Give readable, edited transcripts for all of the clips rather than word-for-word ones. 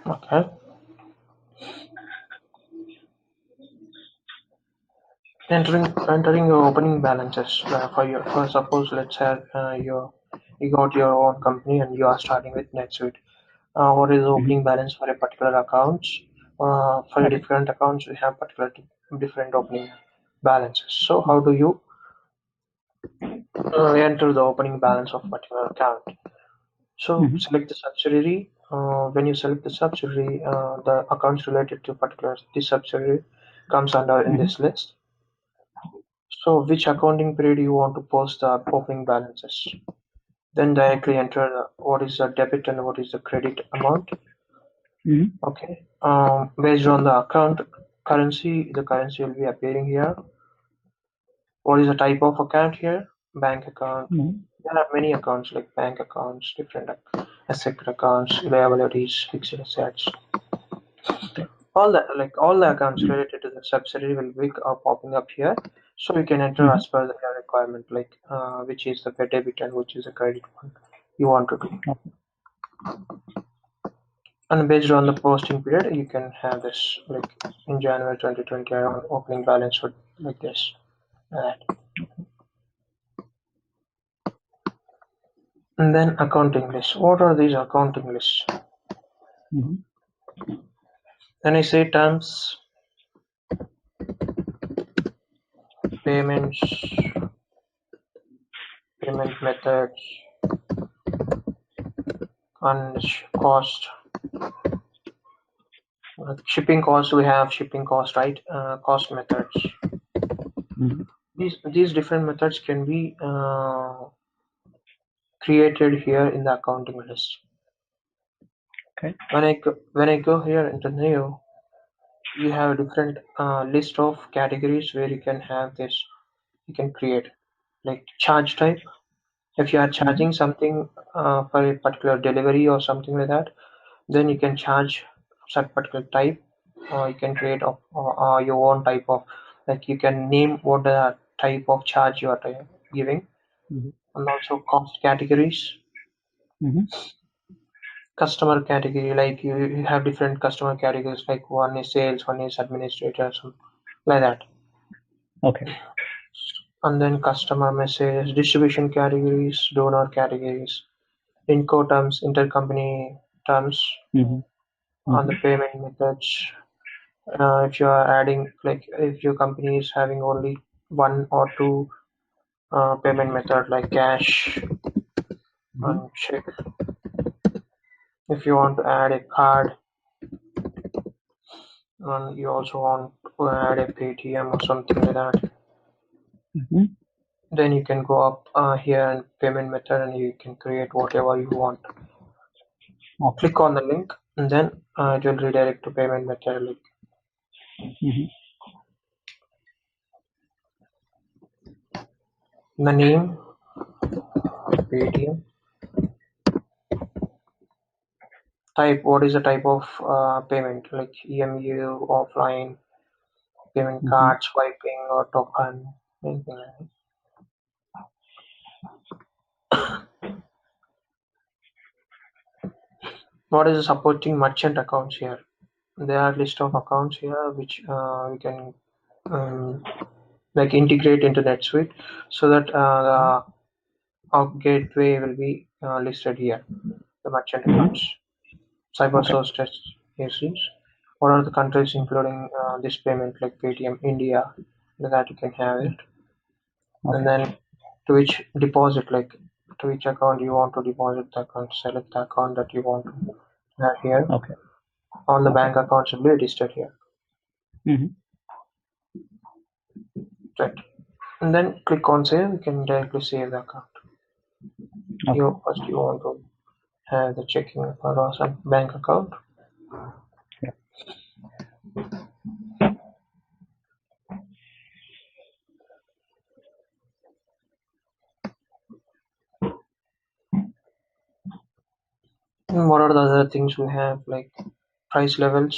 Okay. Entering your opening balances for suppose let's say you got your own company and you are starting with NetSuite. What is the Mhm. opening balance for a particular account? For a Okay. different accounts, we have particular different opening balances. So how do you enter the opening balance of particular account? So Mhm. select the subsidiary. When you select the subsidiary, the accounts related to particular this subsidiary comes under in Mhm. this list. So which accounting period you want to post the opening balances? Then Okay. directly enter what is the debit and what is the credit amount. Mhm. Okay. Based on the account currency, the currency will be appearing here. What is the type of account here? Bank account. Mhm. There are many accounts like bank accounts, different asset accounts, liabilities, fixed assets. Okay. All the accounts related to the subsidiary will be popping up here. So you can enter Mhm. as per the requirement, like which is the debit and which is the credit one you want to do. Okay. And based on the posting period, you can have this like in January 2020 around opening balance would like this. Right. And then accounting lists. What are these accounting lists? Mhm. When I say terms, payments, payment methods, and cost. Shipping cost, we have shipping cost, right? Cost methods. Mhm. These different methods can be created here in the accounting list. Okay. When I go here into new, you have a different list of categories where you can have this. You can create like charge type. If you are Mhm. charging something for a particular delivery or something like that, then you can charge some particular type, or you can create your own type of, like you can name what the type of charge you are giving, Mhm. and also cost categories, Mhm. customer category, like you have different customer categories, like one is sales, one is administrator, something like that. Okay. And then customer message, distribution categories, donor categories, Incoterms, intercompany terms, Mhm. on the Mhm. payment methods. If you are adding, like if your company is having only one or two payment method like cash Mhm. and check. If you want to add a card and you also want to add a Paytm or something like that, Mhm. then you can go up here and payment method and you can create whatever you want. Okay. Click on the link and then it will redirect to payment method, like Mhm. the name, Paytm. Type, what is the type of payment, like EMU, offline, payment Mhm. card, swiping, or token, anything like that. What is the supporting merchant accounts here? There are list of accounts here which we can um, like integrate into NetSuite so that Mhm. our gateway will be listed here. The merchant Mhm. accounts, cyber Okay. source test cases. What are the countries including this payment like Paytm, India, that you can have it, and Okay. then to which deposit, like to which account you want to deposit the account, select the account that you want to have here. Okay. All the Okay. bank accounts will be registered here, Mhm. right? And then click on save. You can directly save the account. Okay. You want to have the checking account or some bank account. Yeah. And what are the other things we have, like price levels?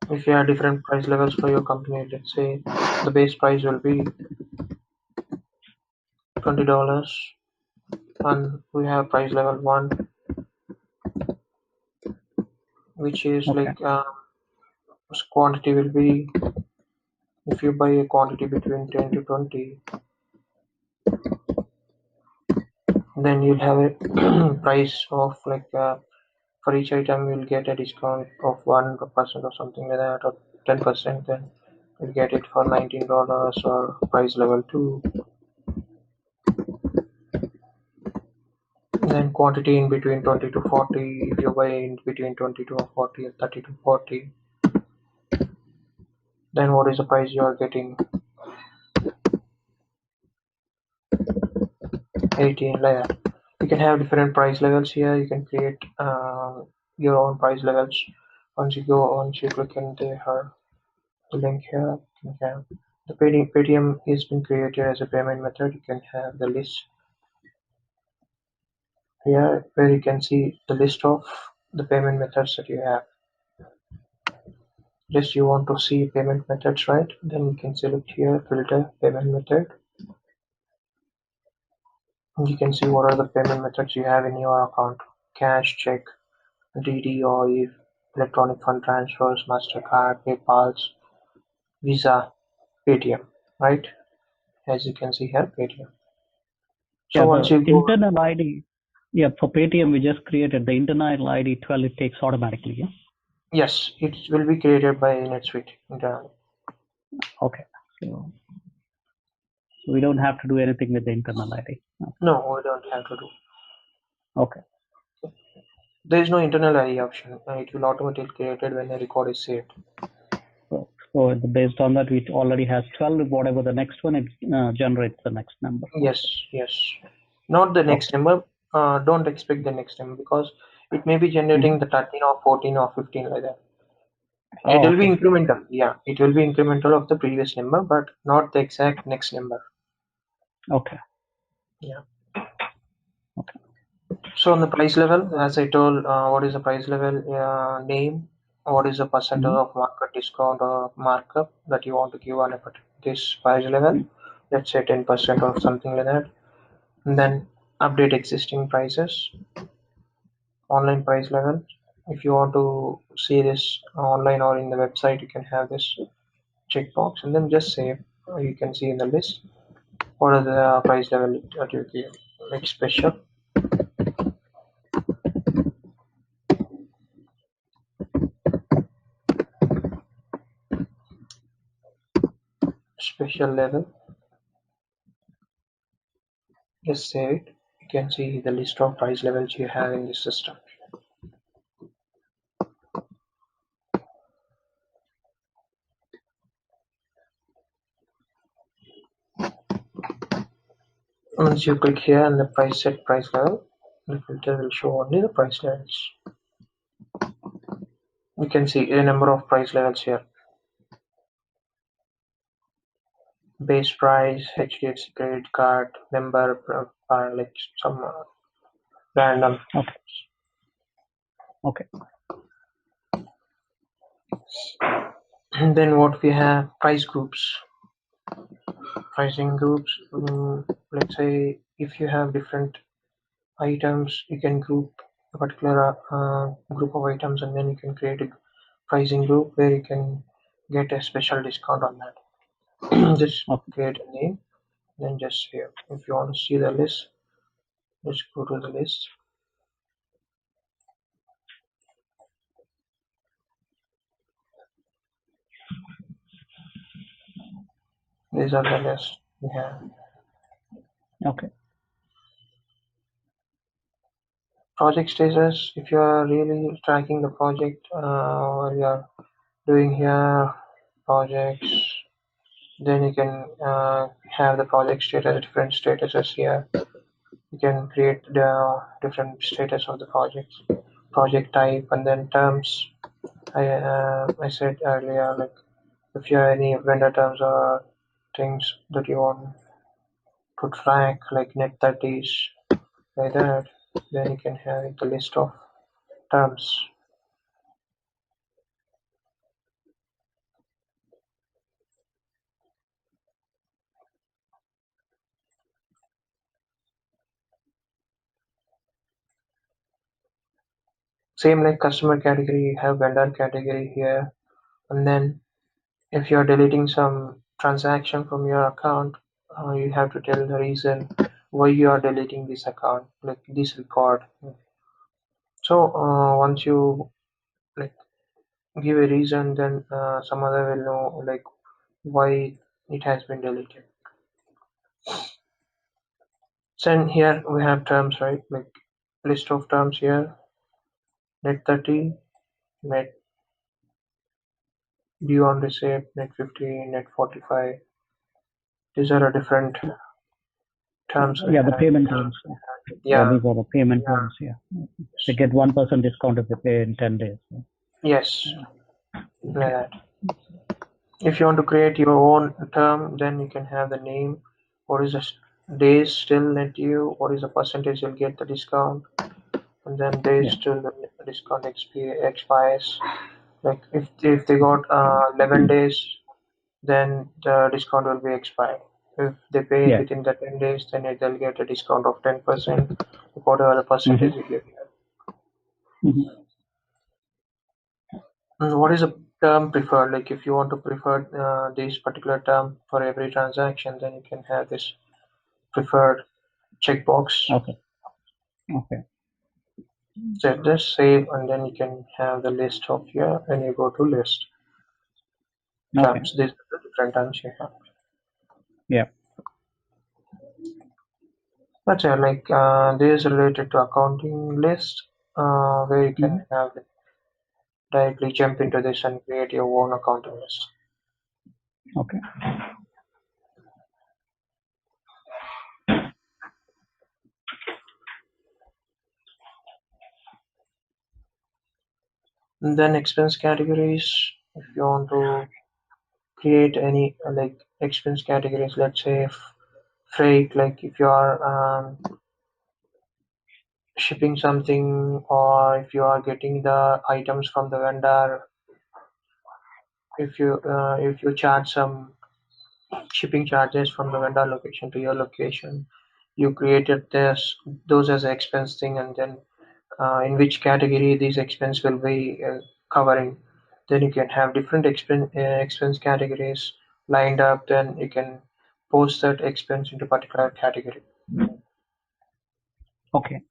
If you have different price levels for your company, let's say the base price will be $20, and we have price level 1, which is Okay. like quantity will be, if you buy a quantity between 10 to 20, then you'll have a price of like for each item you'll get a discount of 1% or something like that, or 10%. Then you'll get it for $19 or price level 2. Then quantity in between 20 to 40. If you buy in between 20 to 40 or 30 to 40, then what is the price you are getting? 18, like that. You can have different price levels here. You can create your own price levels. Once you click in the link here, you can have the Paytm is been created as a payment method. You can have the list here where you can see the list of the payment methods that you have. Just you want to see payment methods, right? Then you can select here filter payment method. And you can see what are the payment methods you have in your account: cash, check, DD, or if electronic fund transfers, MasterCard, PayPal's, Visa, Paytm, right? As you can see here, Paytm. So Yeah, once the you go, internal ID. Yeah, for Paytm we just created the internal ID 12. It takes automatically. Yeah. yes, it will be created by NetSuite internally. Okay. So we don't have to do anything with the internal ID. No, we don't have to do. Okay. There is no internal ID option. It will automatically created when a record is saved. So based on that, it already has 12. Whatever the next one, it generates the next number. Yes, yes. Not the Okay. next number. Don't expect the next number because it may be Mm-hmm. generating the 13 or 14 or 15 like that. It Oh, will be okay. incremental. Yeah, it will be incremental of the previous number, but not the exact next number. Okay. Yeah. Okay. So on the price level, as I told, what is the price level name? What is the percentage Mm-hmm. of market discount or markup that you want to give on a this price level? Let's say 10% or something like that. And then update existing prices, online price level. If you want to see this online or in the website, you can have this checkbox and then just save. You can see in the list what are the price level that you give. Like special level. Just save it. You can see the list of price levels you have in the system. Once you click here on the price set price level, the filter will show only the price levels. You can see a number of price levels here. Base price, HDFC credit card, member, like some random. Okay. Okay. And then what we have, price groups. Pricing groups, let's say if you have different items, you can group a particular group of items and then you can create a pricing group where you can get a special discount on that. Just Okay. create a name, then just here. If you want to see the list, just go to the list. These are the lists we have. Okay. Project status, if you are really tracking the project or you are doing here projects, then you can have the project status, different statuses here. You can create the different status of the project type, and then terms. I said earlier, like if you have any vendor terms or things that you want to track, like net 30s, like that, then you can have the list of terms. Same like customer category, you have vendor category here, and then if you are deleting some transaction from your account, you have to tell the reason why you are deleting this account, like this record. So once you like give a reason, then some other will know like why it has been deleted. So here we have terms, right? Like list of terms here, net 30, net due on receipt, net 50, net 45. These are the different terms we Yeah, the have. payment terms. Yeah, Yeah, these are the payment terms. Yeah, they get 1% discount if they pay in 10 days. yes, like Okay. that. If you want to create your own term, then you can have the name. What is the days still net due? What is the percentage you'll get the discount? And then days Yeah. till the discount expires. Like if they got 11 days, then the discount will be expired. If they pay it Yeah. within the 10 days, then they'll get a discount of 10%, whatever the percentage you give. Mm-hmm. What is a term preferred? Like if you want to prefer this particular term for every transaction, then you can have this preferred checkbox. Okay. Okay. So just save, and then you can have the list of here, and you go to list Okay. terms. These are the different terms you have. Yeah. But yeah, like this is related to accounting list, where you Mm-hmm. can have directly jump into this and create your own accounting list. Okay. And then expense categories. If you want to create any like expense categories, let's say freight, like if you are shipping something, or if you are getting the items from the vendor, if you charge some shipping charges from the vendor location to your location, you created this those as an expense thing, and then in which category these expense will be covering, then you can have different expense categories lined up, then you can post that expense into particular category. Okay.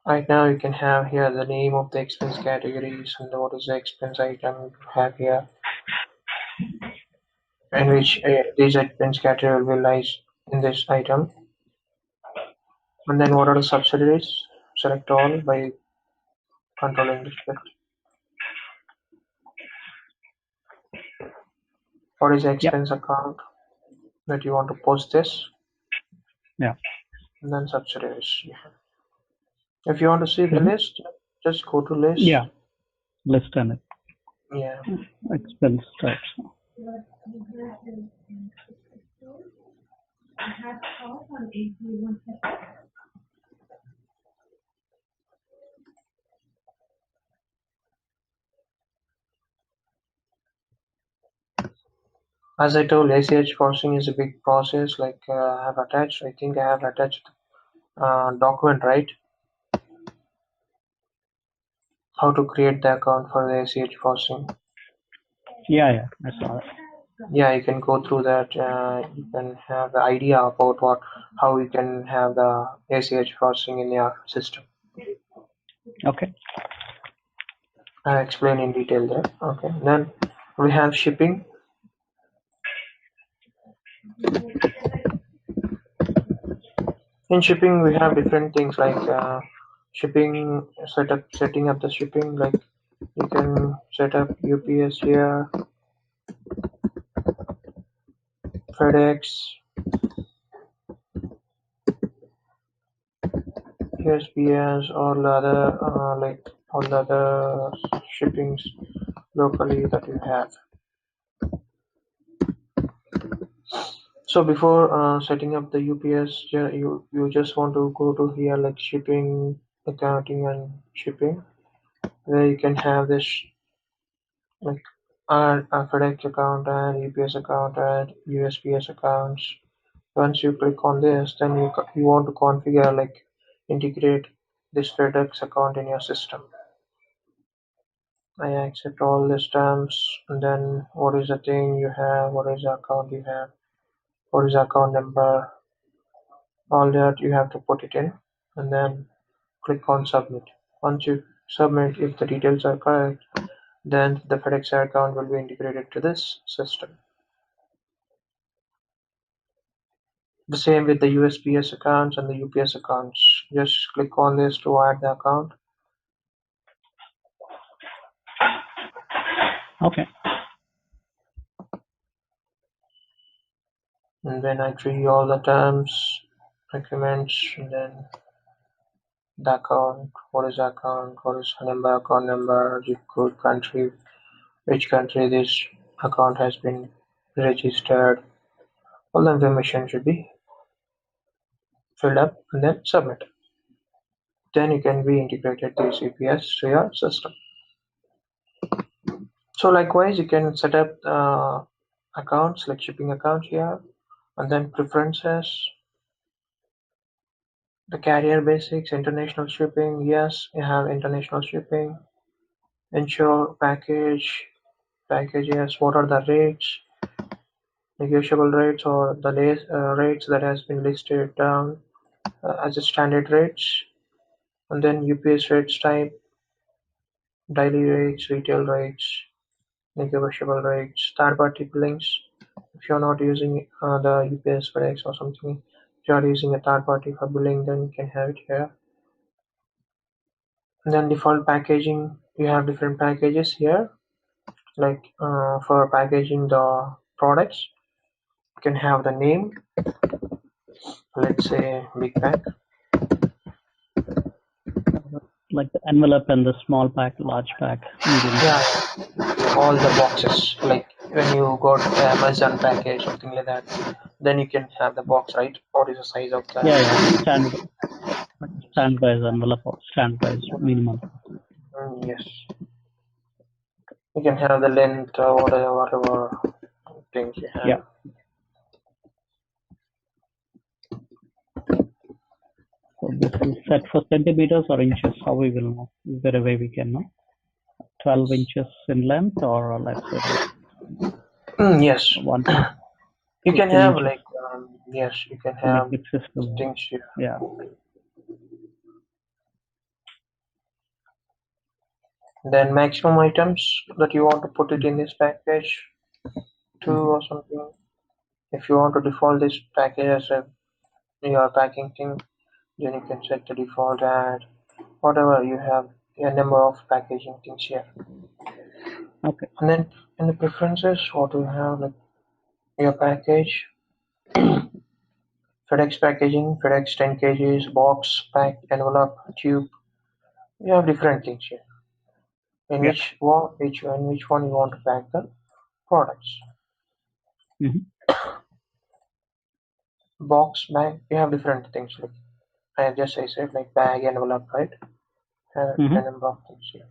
Right now you can have here the name of the expense categories and what is the expense item you have here, in which these expense category will lies in this item. And then what are the subsidiaries? Select all by controlling this bit. What is the Yep. expense account that you want to post this? Yeah. And then subsidiaries. If you want to see the Mm-hmm. list, just go to list. Yeah. List and Yeah. expense types. As I told, ACH parsing is a big process. Like I have attached, I think I have attached document, right? How to create the account for the ACH parsing. Yeah. Yeah. I saw it. Yeah, you can go through that. You can have the idea about how you can have the ACH parsing in your system. Okay. I'll explain in detail there. Okay. Then we have shipping. In shipping, we have different things like shipping setting up the shipping. Like you can set up UPS here, FedEx, USPS, all the other like all the other shippings locally that you have. So before setting up the UPS, you just want to go to here like shipping, accounting, and shipping, where you can have this like a FedEx account and UPS account and USPS accounts. Once you click on this, then you want to configure like integrate. this FedEx account in your system. I accept all these terms, and then what is the thing you have, what is the account you have, what is the account number, all that you have to put it in, and then click on submit. Once you submit, if the details are correct, then the FedEx account will be integrated to this system. The same with the USPS accounts and the UPS accounts. Just click on this to add the account. Okay. And then I agree all the terms, documents, and then the account, what is the account, what is the number, account number, zip code, country, which country this account has been registered. All the information should be filled up and then submit. Then you can be integrated this UPS to your system. So likewise, you can set up accounts like shipping accounts here, and then preferences, the carrier basics, international shipping. Yes, you have international shipping. Ensure package, packages. What are the rates? Negotiable rates or the rates that has been listed down as the standard rates, and then UPS rates type, daily rates, retail rates, negotiable rates, third-party billings. If you're not using the UPS FedEx or something, if you are using a third party for billing, then you can have it here. And then default packaging, you have different packages here, like for packaging the products, you can have the name, let's say big pack. Like the envelope and the small pack, large pack, medium pack. Yeah, all the boxes, like when you got Amazon package, something like that, then you can have the box, right? What is the size of that? Yeah. Standardized envelope or standardized minimum. Yes, you can have the length or whatever things you have. Yeah. So this is set for centimeters or inches. How we will know? Is there a way we can know? 12 inches in length, or let's say like Yes, one to you can 15 have inches like yes, you can to make have it system. things here. Yeah. Then maximum items that you want to put it in this package, two Mm-hmm. or something. If you want to default this package as a your packing thing, then you can set the default at whatever you have a number of packaging things here. Okay. And then in the preferences, what do you have like your package, FedEx packaging, FedEx 10 kgs, box, pack, envelope, tube. You have different things here. In Yeah. which one you want to pack the products. Mm-hmm. Box, bag, you have different things like I said like bag, envelope, right? A Mm-hmm. number of things here.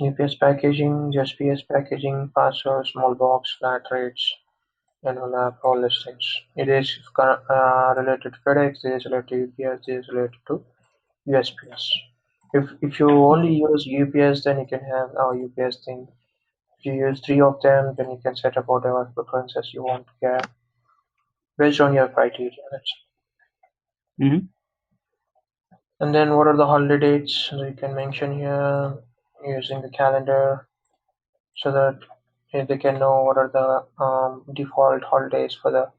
UPS packaging, USPS packaging, parcel, small box, flat rates, envelope, all these things. It is related to FedEx, it is related to UPS, it is related to USPS. If you only use UPS, then you can have our UPS thing. If you use three of them, then you can set up whatever preferences you want to get based on your criteria. Mm-hmm. And then what are the holiday dates? So you can mention here using the calendar so that they can know what are the default holidays for the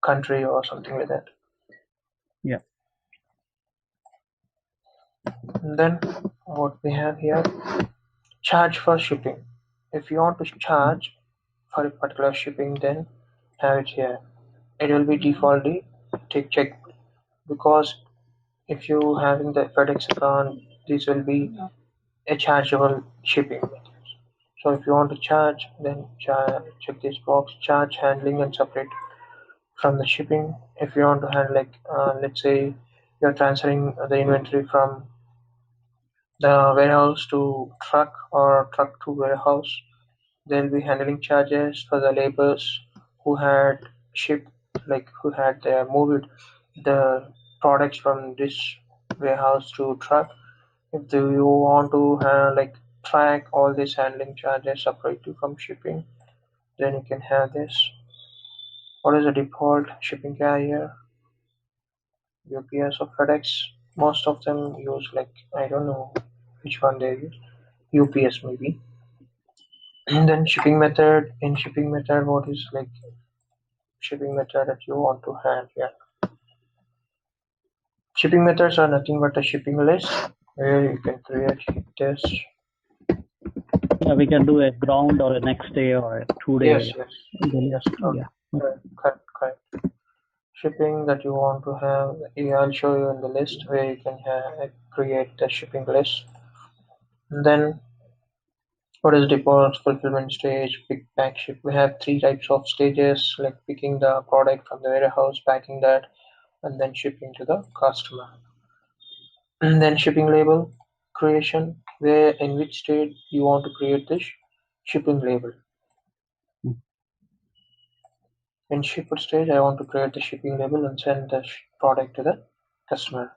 country or something like that. Yeah. And then what we have here, charge for shipping. If you want to Mm-hmm. charge for a particular shipping, then have it here. It will be defaultly checked because if you having the FedEx account, this will be a chargeable shipping. So if you want to charge, then check this box, charge handling and separate from the shipping. If you want to handle like let's say you're transferring the inventory from the warehouse to truck or truck to warehouse, they'll be handling charges for the laborers who had shipped like who had moved the products from this warehouse to truck. If you want to like track all these handling charges separately from shipping, then you can have this. What is the default shipping carrier? UPS or FedEx. Most of them use like I don't know which one they use. UPS maybe. And then shipping method. In shipping method, what is like shipping method that you want to have here? Shipping methods are nothing but a shipping list where you can create this. Yeah, we can do a ground or a next day or a Yes, 2 day yes, yes, delivery. Yeah. Okay. correct. Shipping that you want to have, yeah, I'll show you in the list where you can create the shipping list. And then what is default fulfillment stage, pick, pack, ship? We have three types of stages, like picking the product from the warehouse, packing that, and then shipping to the customer. And then shipping label creation, where in which state you want to create this shipping label. Mm. In shipper stage, I want to create the shipping label and send the product to the customer.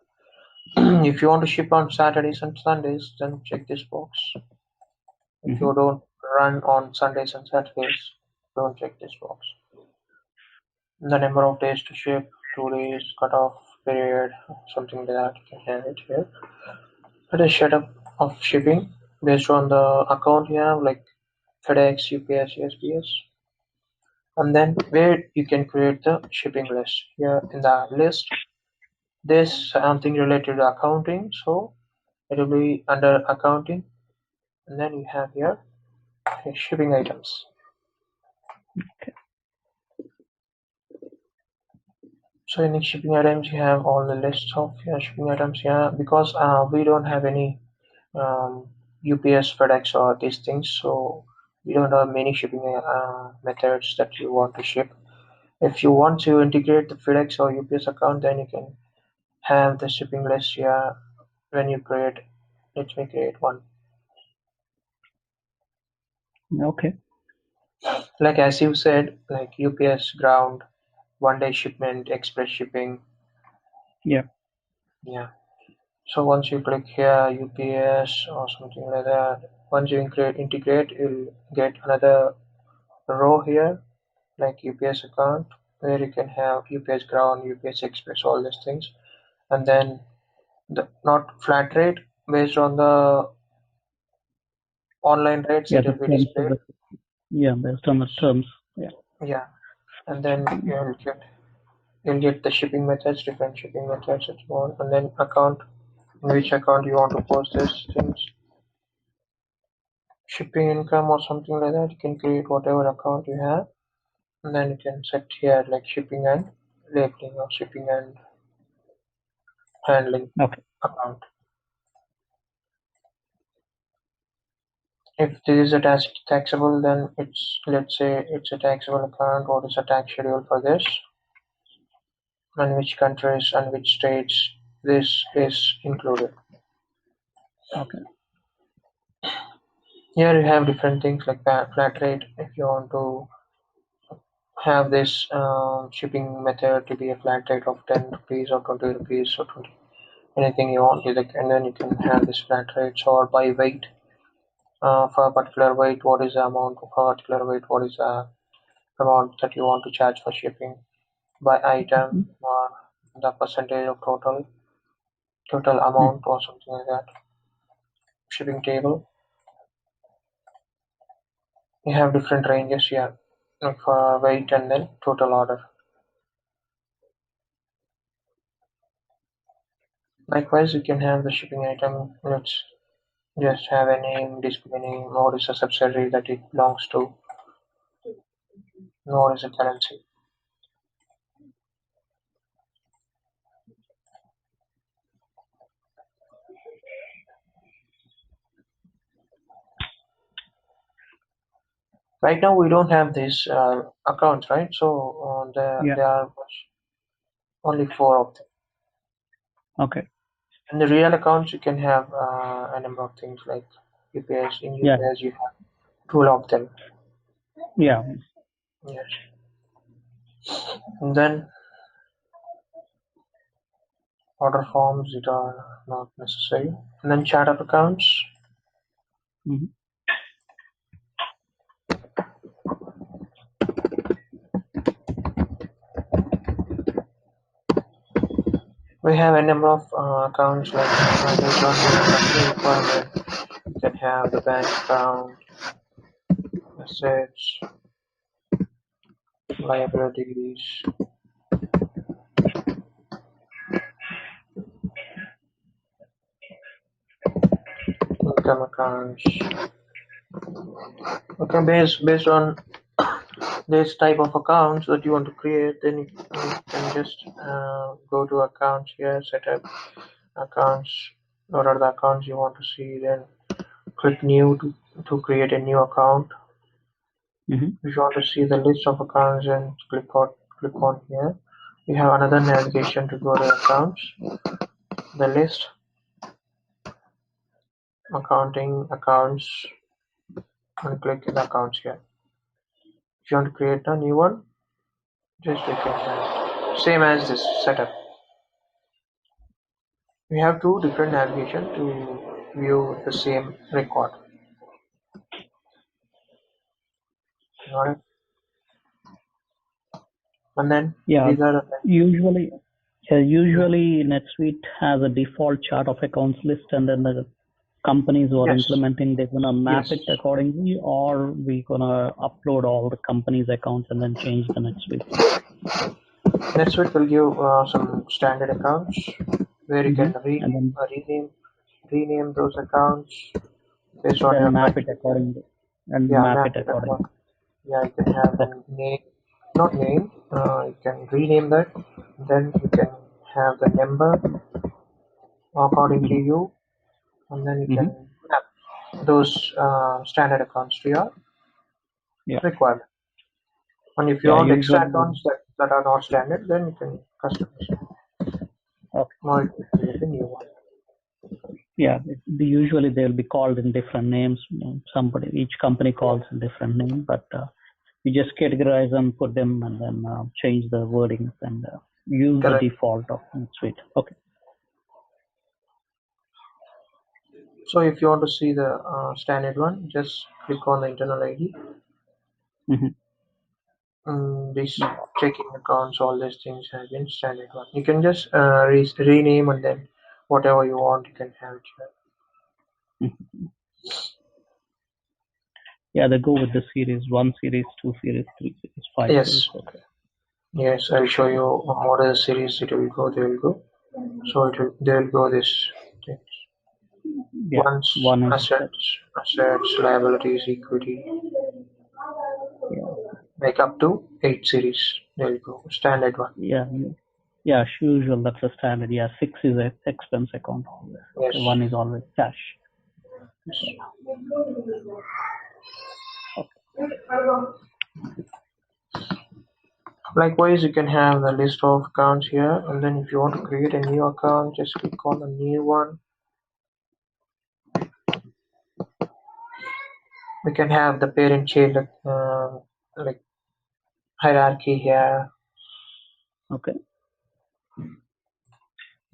If you want to ship on Saturdays and Sundays, then check this box. If Mhm. you don't run on Sundays and Saturdays, don't check this box. The number of days to ship, 2 days, cutoff period, something like that, you can have it here. It is setup of shipping based on the account you have, like FedEx, UPS, USPS. And then where you can create the shipping list. Here in the list, there's something related to accounting, so it will be under accounting. And then you have here shipping items. So in the shipping items, you have all the lists of shipping items here because we don't have any UPS, FedEx, or these things, so we don't have many shipping methods that you want to ship. If you want to integrate the FedEx or UPS account, then you can have the shipping list here when you create. Let me create one. Okay. Like as you said, like UPS ground, 1 day shipment, express shipping. Yeah. Yeah. So once you click here UPS or something like that, once you integrate, you'll get another row here like UPS account where you can have UPS ground, UPS express, all these things, and then the not flat rate based on the online rates Yeah. it The will be terms of displayed. the, yeah, based on the terms. Yeah. Yeah, and then you'll get the shipping methods, different shipping methods that you want, and then account, in which account you want to post these things. Shipping income or something like that, you can create whatever account you have, and then you can set here like shipping and labeling or shipping and handling Okay. account. If this is a taxable, then it's, let's say it's a taxable account. What is the tax schedule for this, and which countries and which states this is included. Okay. Here you have different things like flat rate. If you want to have this shipping method to be a flat rate of 10 rupees or 20 rupees or 20, anything you want, and then you can have this flat rates or by weight. For a particular weight, what is the amount of a particular weight? What is the amount that you want to charge for shipping by item Mhm. or the percentage of total Mm. amount or something like that. Shipping table. You have different ranges here, like for weight and then total order. Likewise, you can have the shipping item. Let's just have a name, display name, what is a subsidiary that it belongs to, what is a currency. Right now, we don't have these accounts, right? So Yeah. there are only four of them. Okay. In the real accounts, you can have a number of things like UPS. In Yeah. UPS, you have 12 of them. Yeah. Yes. And then order forms that are not necessary. And then chart of accounts. Mhm. We have a number of accounts like based on your company requirement. You can have the bank account, assets, liabilities, income accounts. Okay, based on this type of accounts that you want to create, then you can just go to accounts here, set up accounts. What are the accounts you want to see? Then click new to create a new account. Mhm. If you want to see the list of accounts, and click on here. You have another navigation to go to accounts, the list, accounting, accounts, and click the accounts here. If you want to create a new one, just click on that. Same as this setup. We have two different navigation to view the same record. Got it? And then Yeah, these are the usually, yeah. usually NetSuite has a default chart of accounts list, and then the companies who are Yes, implementing, they're gonna map yes. it accordingly, or we gonna upload all the companies' accounts and then change the NetSuite. NetSuite will give some standard accounts where you can And then rename those accounts based on your then map it criteria. accordingly and Yeah, map map it it according. accordingly. Yeah, you can have Okay. the name, not name. You can rename that. Then you can have the number according to hmm you, and then you hmm can map those standard accounts to your Yeah. requirement. And if you Yeah. want extra Usually. accounts that are not standard, then you can customize Okay. or you can create a new one. Yeah. Usually they'll be called in different names. Somebody, each company Yeah, calls a different name, but we just categorize them, put them, and then change the wordings and use the correct. default of NetSuite. Okay. So if you want to see the standard one, just click on the internal ID. hmm These Yeah. checking accounts, all these things have been standard one. You can just rename and then whatever you want, you can have it here. Mhm. Yeah, they go with the series, 1 series, 2 series, 3 series, 5 series. Yes, Okay. yes, I'll show you what are the series it will go. They will go. So they will go this things. Yeah. Once One is that. assets, liabilities, equity, Yeah. like up to 8 series. There you go, standard one. Yeah. Yeah. Usual. That's the standard. Yeah. 6 is a expense account always. Okay. Yes. One is always cash. Yes. Okay. Likewise, you can have the list of accounts here, and then if you want to create a new account, just click on a new one. We can have the parent-child like hierarchy here. Okay.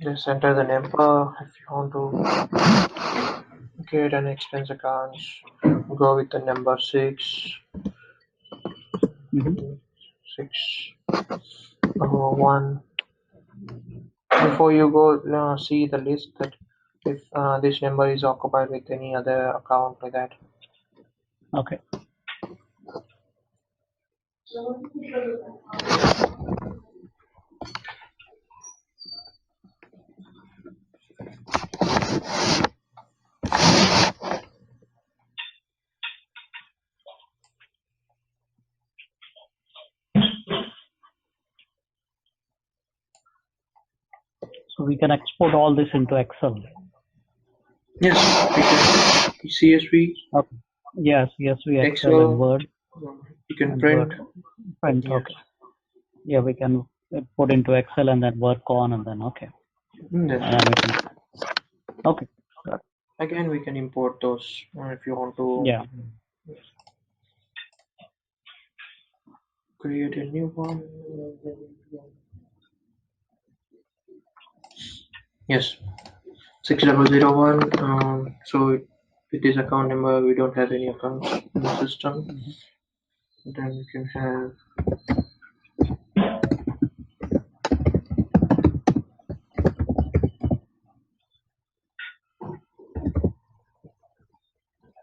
Just enter the number if you want to create an expense account. Go with the number six, hmm 1. Before you go see the list that if this number is occupied with any other account like that. Okay. So we can export all this into Excel. Yes, we can CSV, Okay. Yes. Yes. We Excel and Excel, Word you can and Word. print. Print. Yes. Okay. Yeah. We can put into Excel and then work on and then okay. And Yes. then we can. Okay. Got it. Again, we can import those if you want to Yeah. create a new one. Yes, 6001. So with this account number, we don't have any accounts in the system. Mm-hmm. Then you can have,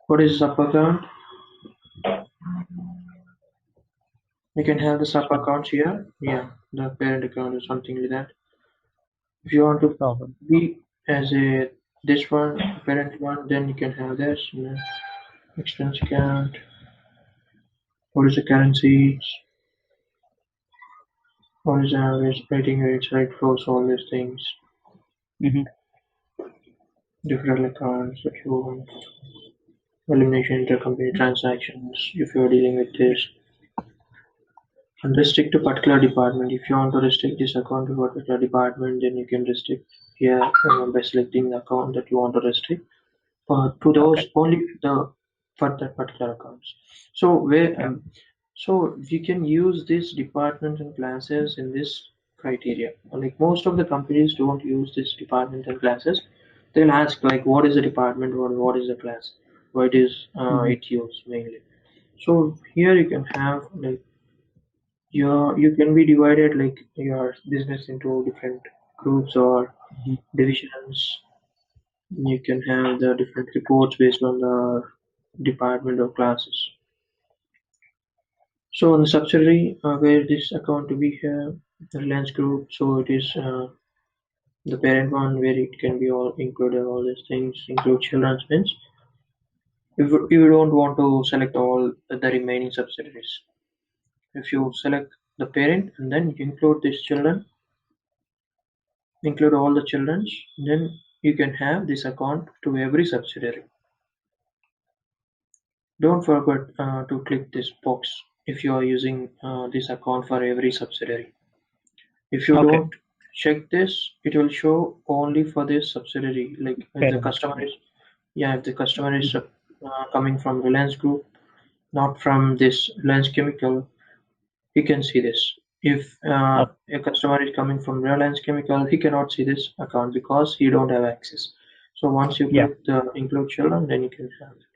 what is sub account? You can have the sub Sub accounts here. Yeah, the parent account or something like that. If you want to problem. be as a this one parent one, then you can have this, expense account. What is the currency? What is the average rating rates, right flows, all these things. Mm-hmm. Different accounts if you want. Elimination intercompany transactions if you are dealing with this. And restrict to particular department. If you want to restrict this account to a particular department, then you can restrict here by selecting the account that you want to restrict. But to Okay. those only the for that particular accounts. So where Yeah. so we can use these departments and classes in this criteria. Like most of the companies don't use this department and classes. They'll ask like what is the department or what is the class, what is Mm-hmm. it used mainly. So here you can have like you can be divided like your business into different groups or Mm-hmm. divisions. You can have the different reports based on the department or classes. So on the subsidiary where this account to be here, the Reliance Group, so it is the parent one where it can be all included all these things, include children's means. If you don't want to select all the remaining subsidiaries, if you select the parent and then you include these children, include all the children, then you can have this account to every subsidiary. Don't forget to click this box if you are using this account for every subsidiary. If you Okay. don't check this, it will show only for this subsidiary. Like if the Parent. customer Yeah. is, yeah, if the customer is Mm-hmm. coming from Reliance Group, not from this Reliance Chemical, he can see this. If Okay. a customer is coming from Reliance Chemical, he cannot see this account because he don't have access. So once you Yeah. click the include children, then you can have it.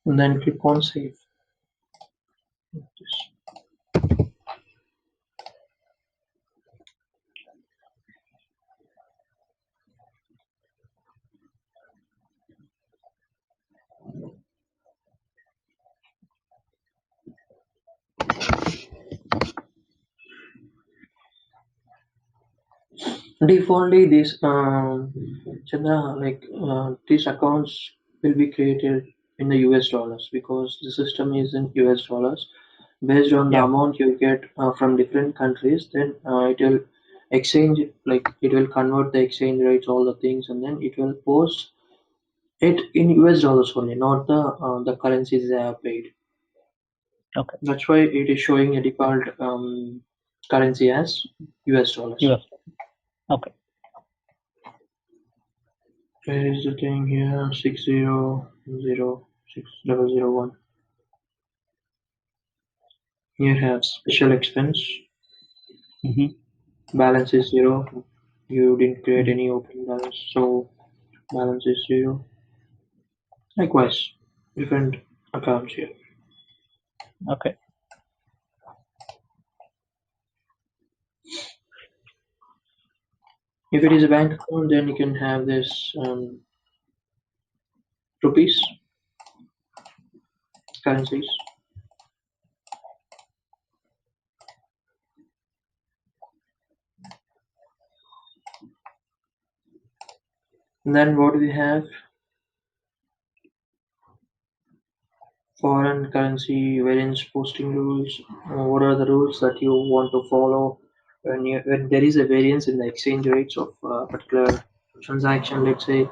And then click on save. This. Defaultly, this Chandra, like these accounts will be created in the US dollars because the system is in US dollars. Based on the Yeah. amount you get from different countries, then it will exchange like it will convert the exchange rates, all the things, and then it will post it in US dollars only, not the currencies they have paid. Okay. That's why it is showing a default currency as US dollars. US. Okay. Where is the thing here? 60060001. Here have special expense. Mm-hmm. Balance is zero. You didn't create Mm-hmm. any opening balance, so balance is zero. Likewise, different accounts here. Okay. If it is a bank account, then you can have this rupees currencies. And then what we have foreign currency variance posting rules. What are the rules that you want to follow when there is a variance in the exchange rates of a particular transaction? Let's say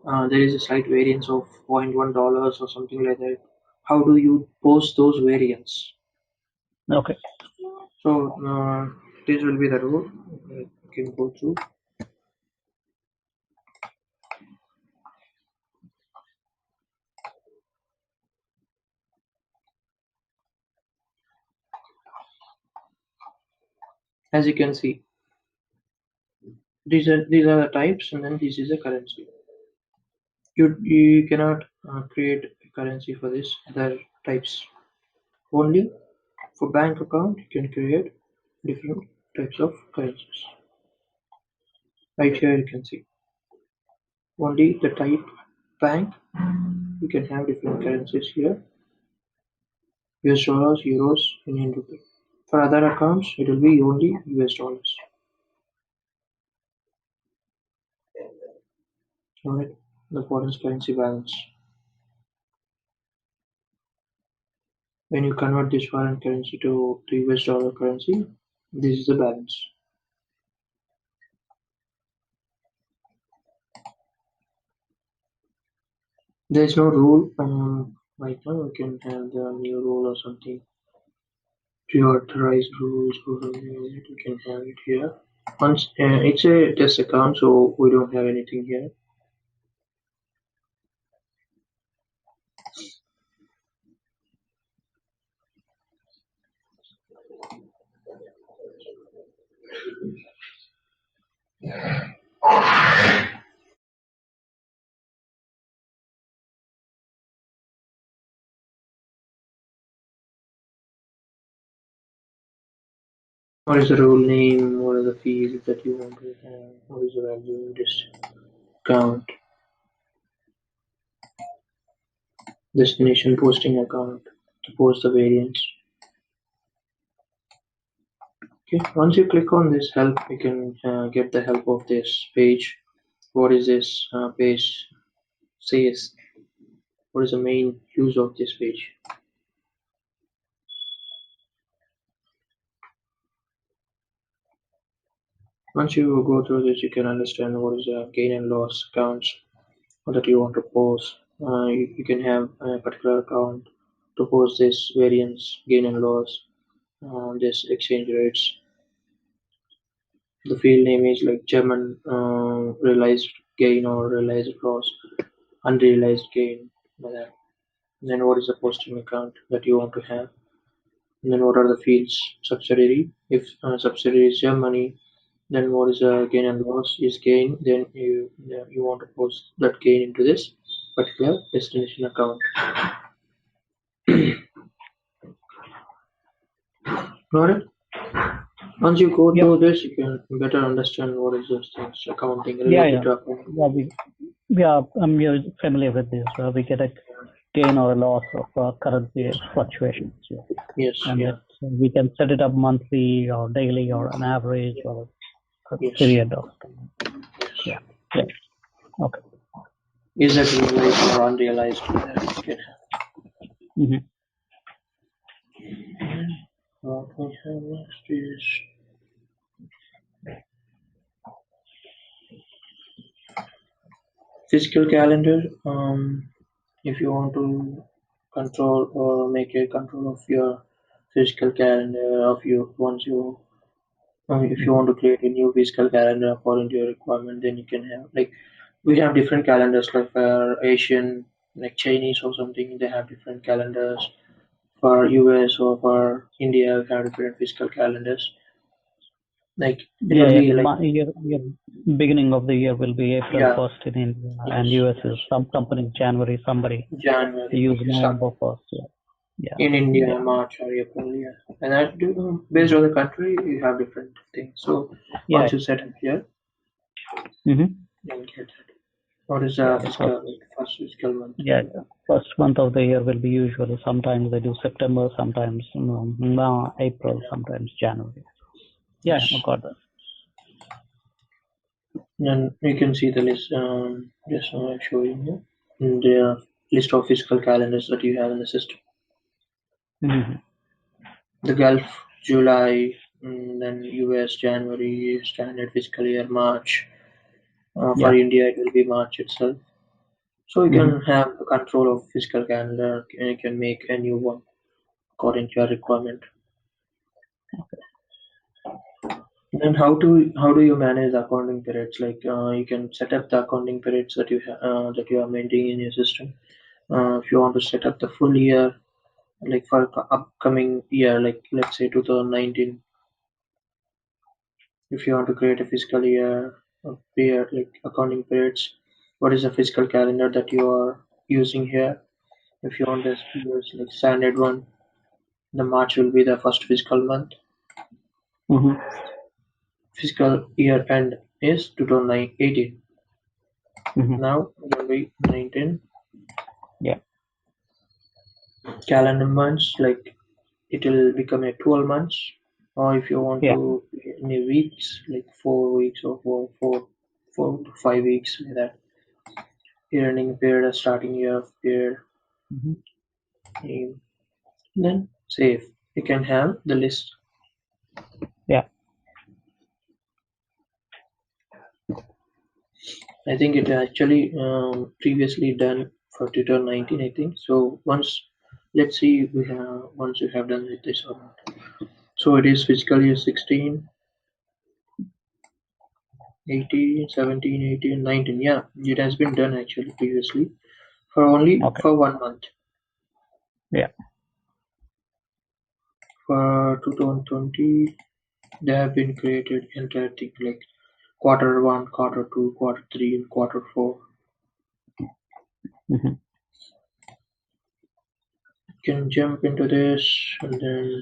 there is a slight variance of $0.1 or something like that. How do you post those variants? Okay. So this will be the rule. You can go through. As you can see, these are the types, and then this is a currency. You cannot create a currency for this other types. Only for bank account you can create different types of currencies. Right here you can see only the type bank. You can have different currencies here: US dollars, euros, Indian rupee. For other accounts, it will be only US dollars. Alright, the foreign currency balance. When you convert this foreign currency to the US dollar currency, this is the balance. There is no rule right now. We can have the new rule or something. Pre-authorized rules or something. We can have it here. Once it's a test account, so we don't have anything here. What is the rule name? What are the fields that you want to have? What is the value of this account? Destination posting account to post the variants. Okay, once you click on this help, you can get the help of this page. What is this page says? What is the main use of this page? Once you go through this, you can understand what is the gain and loss accounts that you want to post. You can have a particular account to post this variance, gain and loss, this exchange rates. The field name is like German realized gain or realized loss, unrealized gain, like that. And then what is the posting account that you want to have? And then what are the fields? Subsidiary. If subsidiary is Germany, then what is gain and loss is gain. Then you want to post that gain into this particular destination account. Got it? Once you go Yep. through this, you can better understand what is those things accounting Yeah, related yeah. to accounting. Yeah, I'm familiar with this. We get a gain or a loss of currency fluctuations. Yeah. Yes, And yeah, that we can set it up monthly or daily or an average or a yes, period of time. yes. Yeah. Yeah. Okay. Is that realized or unrealized? Okay. Mm-hmm. What we have next is physical calendar. If you want to control or make a control of your physical calendar of you once you if you Mm-hmm. want to create a new physical calendar according to your requirement, then you can have like we have different calendars like for Asian, like Chinese or something. They have different calendars. For US or for India, we have different physical calendars. Like it Yeah, will yeah. be like Year beginning of the year will be April yeah, 1st in India, and yes, US yes. is some companies January, somebody January use some November 1st. Yeah. Yeah. in India, Yeah. March or April, yeah. And that based Mm-hmm. on the country, you have different things. So Yeah. once you set up here, Mm-hmm. you'll get that. What is Yeah. fiscal like first fiscal month? Yeah, yeah. First month of the year will be usually sometimes they do September, sometimes April, sometimes January. Yeah, I Yes. got that. Then you can see the list. Just now I'm showing you the list of fiscal calendars that you have in the system. Mm-hmm. The Gulf, July, then US, January, standard fiscal year, March. For Yeah. India, it will be March itself. So you Mm-hmm. can have control of fiscal calendar and you can make a new one according to your requirement. Then how do you manage the accounting periods? Like you can set up the accounting periods that you are maintaining in your system. If you want to set up the full year, like for upcoming year, like let's say 2019, If you want to create a fiscal year, a period, like accounting periods, what is the fiscal calendar that you are using here? If you want to use like standard one, the March will be the first fiscal month. Mm-hmm. Fiscal year end is 2018. Mm-hmm. Now it will be 19 Yeah. calendar months, like it will become a 12 months. Or if you want Yeah. to in a weeks, like 4 weeks or 4 to 5 weeks, like that. Year ending period, a starting year period, Mm-hmm. name. Then save. You can have the list. Yeah. I think it actually previously done for 2019, I think. So let's see if we have once you have done with this or not. So it is fiscal year 16, 18, 17, 18, 19. Yeah, it has been done actually previously for only Okay. for 1 month. Yeah. For 2020, they have been created entire thing like quarter one, quarter two, quarter three, and quarter four. Mm-hmm. You can jump into this and then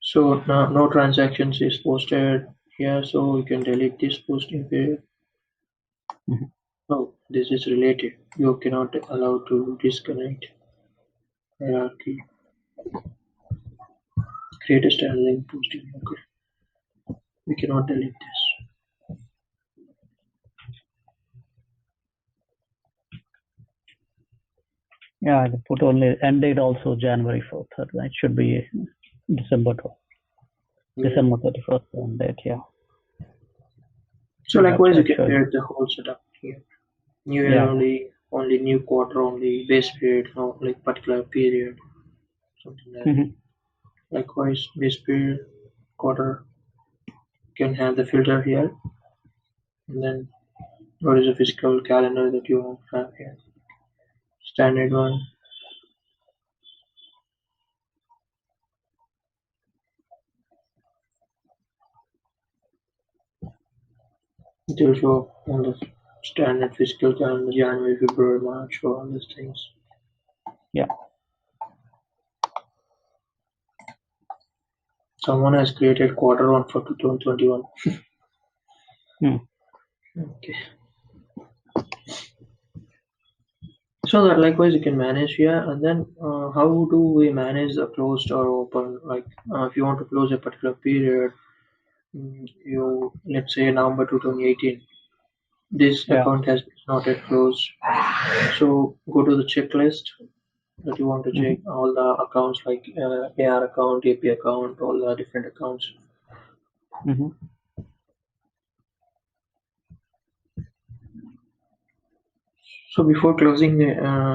so now no transactions is posted here, so you can delete this posting period. Mm-hmm. Oh, this is related. You cannot allow to disconnect hierarchy. Create a standalone posting. Okay, we cannot delete this. Yeah. I put only end date also January 4th. It should be December 12th. Yeah. December 31st end date. Yeah. So That's likewise, how you it's can showing. create the whole setup here. New year Yeah. only new quarter only, base period, no like particular period, something like that. Mm-hmm. Likewise, base period, quarter can have the filter here, and then what is the physical calendar that you want to have here? Standard one. It will show up on the standard physical calendar, January, February, March, all these things. Yeah. Someone has created quarter one for 2021. Mm. Okay. So that likewise you can manage here, and then how do we manage the closed or open? Like if you want to close a particular period, you let's say November 2018, this Yeah. account has not yet closed. So go to the checklist that you want to Mm-hmm. check all the accounts like AR account, AP account, all the different accounts. Mm-hmm. So before closing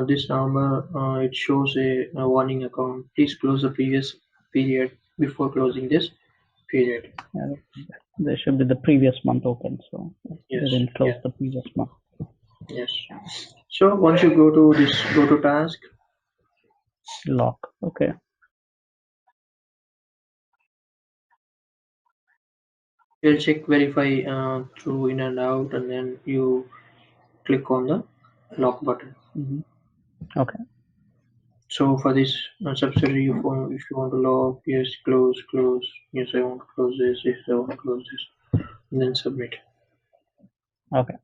this November, it shows a warning account. Please close the previous period before closing this period. Yeah. There should be the previous month open. So they Yes, didn't close yeah, the previous month. yes. So once you go to task, Lock. Okay. you'll check verify through in and out, and then you click on the lock button. Mm-hmm. Okay. So for this subsidiary, if you want to log, yes, close, close. Yes, I want to close this. Yes, I want to close this, and then submit. Okay.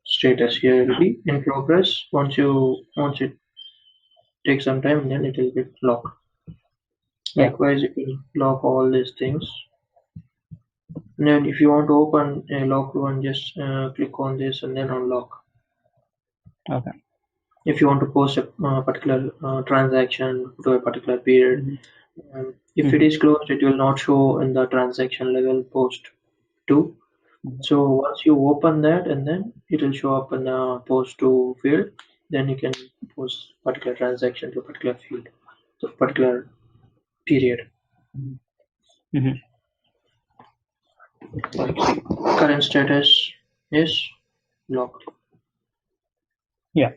Status here will be in progress. Once it takes some time, then it will get locked. Yeah. Likewise, you can lock all these things. And then if you want to open a locked one, just click on this and then unlock. Okay. If you want to post a particular transaction to a particular period, Mm-hmm. if it Mm-hmm. is closed, it will not show in the transaction level post to. Mm-hmm. So once you open that, and then it will show up in the post to field, then you can post particular transaction to a particular field, to a particular period. Mm-hmm. Like see, current status is locked. Yeah.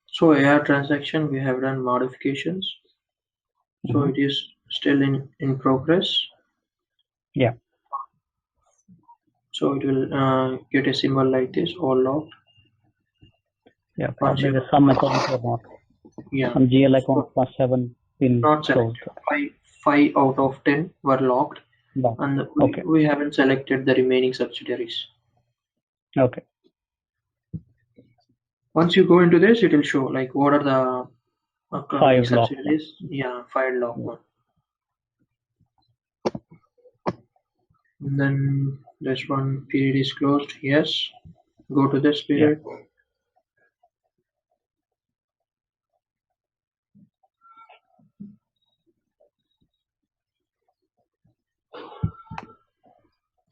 So AR transaction, we have done modifications. So Hmm. it is still in progress. Yeah. So it will get a symbol like this, all locked. Yeah. Once Probably you, some accounts are not. yeah, Some GL so accounts must haven't been not showed. selected. Five out of 10 were locked, No. and Okay. we haven't selected the remaining subsidiaries. Okay. Once you go into this, it will show like what are the like 5 locked ones. subsidiaries. Yeah, five locked Yeah. one. And then this one period is closed. Yes. Go to this Yeah. period.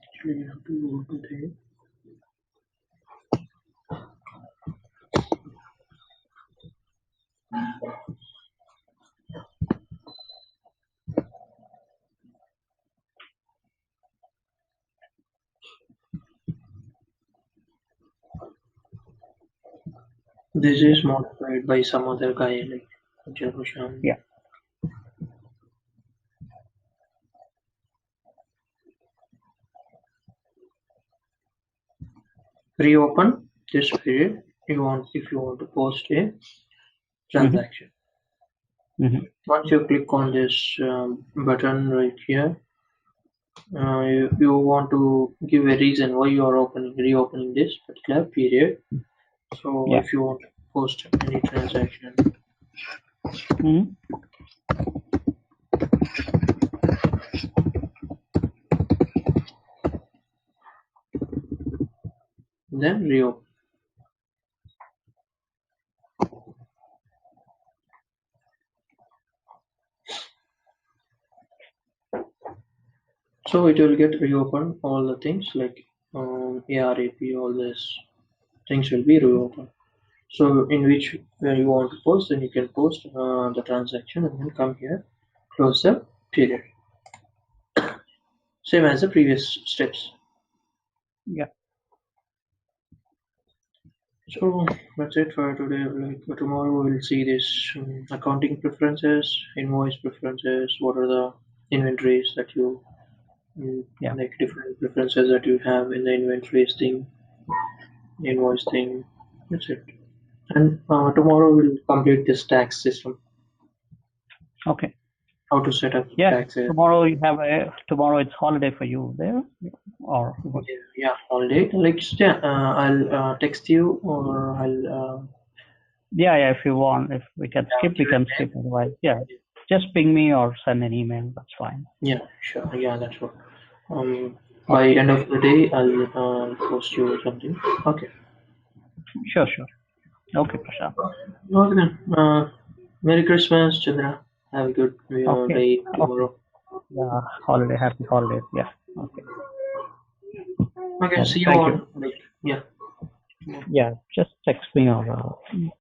Actually, you have to go to the. This is modified by some other guy like Jalbushan. Yeah. Reopen this period. You want if you want to post a Hmm. transaction. Hmm. Once you click on this button right here, you want to give a reason why you are reopening this particular period. So Yeah. if you want to post any transaction, Hmm. then reopen. So it will get reopened. All the things like ARAP, all this things will be reopened. So in which you want to post, then you can post the transaction and then come here, close the period. Same as the previous steps. Yeah. So that's it for today. Like for tomorrow, we'll see this accounting preferences, invoice preferences. What are the inventories that you Yeah. like different preferences that you have in the inventories thing, invoice thing. That's it. And tomorrow we'll complete this tax system. Okay. How to set up Yeah. taxes. Tomorrow it's holiday for you there or what? Yeah, yeah, all day. Like, yeah, I'll text you or I'll Yeah. Yeah. If you want, if we can yeah, skip, we give a can skip. Otherwise, yeah. name. Just ping me or send an email. That's fine. Yeah, sure. Yeah, that's what. By Okay. end of the day, I'll post you something. Okay. Sure. Sure. Okay, Prashant. Okay then. Merry Christmas, Chandra. Have a good Okay. day Okay. tomorrow. Yeah. Holiday. Happy holidays. Yeah. Okay. Okay, Okay. see you Thank you. on like yeah. Yeah. Just text me or